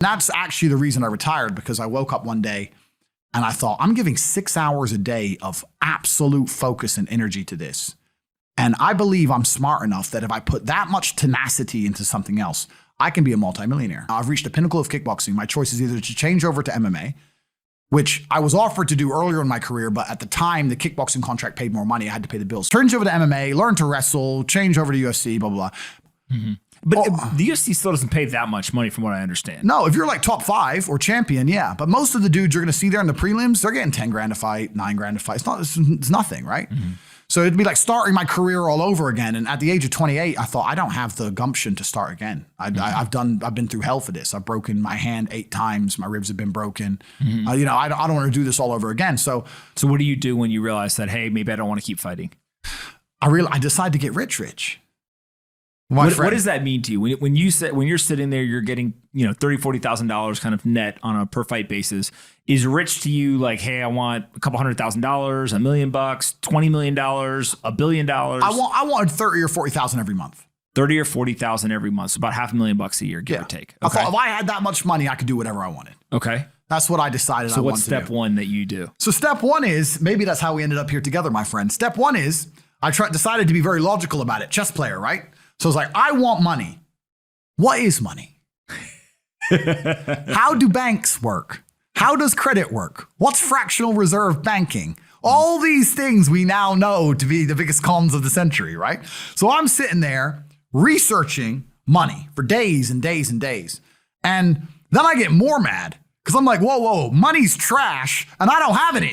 That's actually the reason I retired, because I woke up one day and I thought, I'm giving 6 hours a day of absolute focus and energy to this. And I believe I'm smart enough that if I put that much tenacity into something else, I can be a multimillionaire. I've reached the pinnacle of kickboxing. My choice is either to change over to MMA, which I was offered to do earlier in my career, but at the time, the kickboxing contract paid more money. I had to pay the bills. Change over to MMA, learn to wrestle, change over to UFC, blah, blah, blah. Mm-hmm. But the UFC still doesn't pay that much money from what I understand. No, if you're like top 5 or champion, yeah. But most of the dudes you're going to see there in the prelims, they're getting 10 grand a fight, 9 grand a fight. It's nothing, right? Mm-hmm. So it'd be like starting my career all over again. And at the age of 28, I thought, I don't have the gumption to start again. I've been through hell for this. I've broken my hand 8 times. My ribs have been broken. Mm-hmm. I don't want to do this all over again. So what do you do when you realize that, hey, maybe I don't want to keep fighting? I decide to get rich. What does that mean to you? When you're sitting there, you're getting, $30,000, $40,000 kind of net on a per fight basis. Is rich to you like, hey, I want a couple $100,000, $1 million, $20 million, $1 billion? I wanted 30 or 40,000 every month. 30 or 40,000 every month. So about $500,000 a year, give or take. Okay. I thought if I had that much money, I could do whatever I wanted. Okay. That's what I decided. So what's step one that you do? So step one is, maybe that's how we ended up here together, my friend. Step one is decided to be very logical about it. Chess player, right? So it's like, I want money. What is money? How do banks work? How does credit work? What's fractional reserve banking? All these things we now know to be the biggest cons of the century, right? So I'm sitting there researching money for days and days and days. And then I get more mad because I'm like, whoa, money's trash and I don't have any.